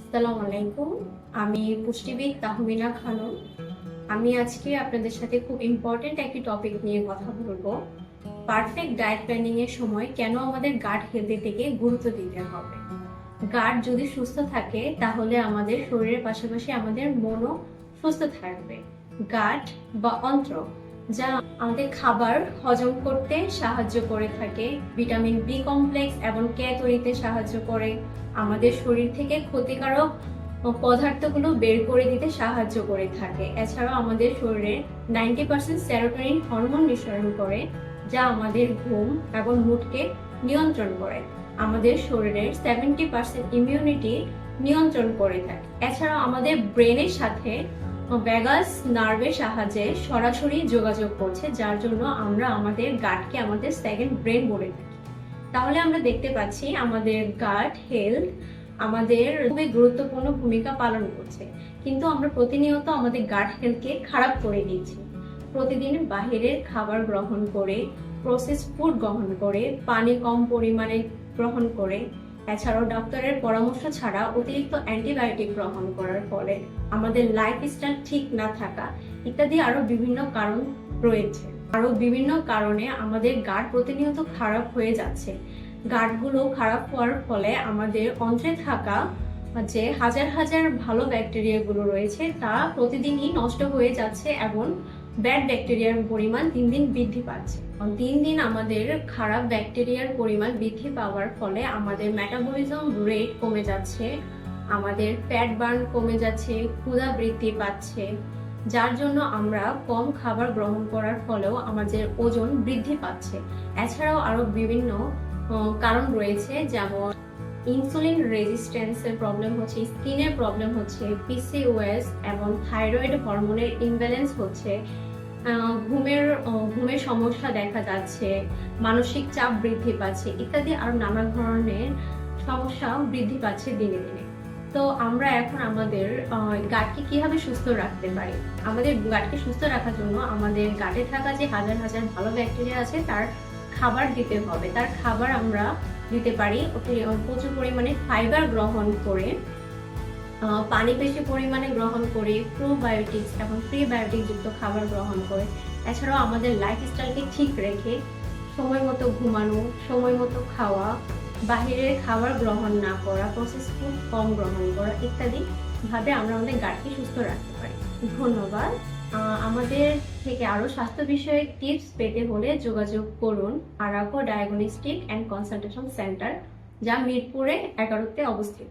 আসসালামু আলাইকুম। আমি পুষ্টিবিদ তাহমিনা খানম। আমি আজকে আপনাদের সাথে খুব ইম্পর্টেন্ট একটি টপিক নিয়ে কথা বলবো। পারফেক্ট ডায়েট প্ল্যানিং এর সময় কেন আমাদের গাট হেলথের দিকে গুরুত্ব দিতে হবে। গাট যদি সুস্থ থাকে তাহলে আমাদের শরীরের পাশাপাশি আমাদের মনও সুস্থ থাকবে। গাট বা অন্ত্র যা আমাদের খাবার হজম করতে সাহায্য করে থাকে, ভিটামিন বি কমপ্লেক্স এবং কে তৈরিতে সাহায্য করে, আমাদের শরীর থেকে ক্ষতিকারক পদার্থগুলো বের করে দিতে সাহায্য করে থাকে। এছাড়াও আমাদের শরীরে 90% সেরোটোনিন হরমোন নিঃসরণ করে, যা আমাদের ঘুম এবং মুডকে নিয়ন্ত্রণ করে। আমাদের শরীরের 70% ইমিউনিটি নিয়ন্ত্রণ করে থাকে। এছাড়াও আমাদের ব্রেনের সাথে ভ্যাগাস নার্ভের সাহায্যে সরাসরি যোগাযোগ করছে, যার জন্য আমরা আমাদের গাটকে আমাদের সেকেন্ড ব্রেন বলে থাকি। তাহলে আমরা দেখতে পাচ্ছি আমাদের গাট হেলথ আমাদের খুবই গুরুত্বপূর্ণ ভূমিকা পালন করছে, কিন্তু আমরা প্রতিনিয়ত আমাদের গাট হেলথকে খারাপ করে দিচ্ছি। প্রতিদিন বাহিরের খাবার গ্রহণ করে, প্রসেস ফুড গ্রহণ করে, পানি কম পরিমাণে গ্রহণ করে, এছাড়াও ডক্টরের পরামর্শ ছাড়া অতিরিক্ত অ্যান্টিবায়োটিক গ্রহণ করার ফলে, আমাদের লাইফস্টাইল ঠিক না থাকা ইত্যাদি আরো বিভিন্ন কারণ রয়েছে। আরো বিভিন্ন কারণে আমাদের গাট প্রতিনিয়ত খারাপ হয়ে যাচ্ছে। গাটগুলো খারাপ হওয়ার ফলে আমাদের অন্ত্রে থাকা যে হাজার হাজার ভালো ব্যাকটেরিয়াগুলো রয়েছে তা প্রতিদিনই নষ্ট হয়ে যাচ্ছে এবং ব্যাড ব্যাকটেরিয়ার পরিমাণ দিন দিন বৃদ্ধি পাচ্ছে। দিন দিন আমাদের খারাপ ব্যাকটেরিয়ার পরিমাণ বৃদ্ধি পাওয়ার ফলে আমাদের মেটাবলিজম রেট কমে যাচ্ছে, আমাদের ফ্যাট বার্ন কমে যাচ্ছে, ক্ষুধা বৃদ্ধি পাচ্ছে, যার জন্য আমরা কম খাবার গ্রহণ করার ফলেও আমাদের ওজন বৃদ্ধি পাচ্ছে। এছাড়াও আরো বিভিন্ন কারণ রয়েছে, যেমন ইনসুলিন রেজিস্ট্যান্সের প্রবলেম হচ্ছে, স্কিনের প্রবলেম হচ্ছে, পিসিওএস এবং থাইরয়েড হরমোনের ইমব্যালেন্স হচ্ছে, ঘুমের সমস্যা দেখা যাচ্ছে, মানসিক চাপ বৃদ্ধি পাচ্ছে ইত্যাদি আরো নানা ধরনের সমস্যা বৃদ্ধি পাচ্ছে দিনে দিনে। তো আমরা এখন আমাদের গাটকে কিভাবে সুস্থ রাখতে পারি? আমাদের গাটকে সুস্থ রাখার জন্য আমাদের গাটে থাকা যে হাজার হাজার ভালো ব্যাকটেরিয়া আছে তার খাবার দিতে হবে। তার খাবার আমরা দিতে পারি প্রচুর পরিমাণে ফাইবার গ্রহণ করে, পানি বেশি পরিমাণে গ্রহণ করে, প্রোবায়োটিক্স এবং প্রিবায়োটিক যুক্ত খাবার গ্রহণ করে। এছাড়াও আমাদের লাইফস্টাইলকে ঠিক রেখে সময় মতো ঘুমানো, সময় মতো খাওয়া, বাহিরের খাবার গ্রহণ না করা, প্রসেস ফুড কম গ্রহণ করা ইত্যাদি ভাবে আমরা আমাদের গাটকে সুস্থ রাখতে পারি। ধন্যবাদ। আমাদের থেকে আরো স্বাস্থ্য বিষয়ক টিপস পেতে হলে যোগাযোগ করুন আরাকো ডায়াগনস্টিক অ্যান্ড কনসালটেশন সেন্টার, যা মিরপুরে 11-তে অবস্থিত।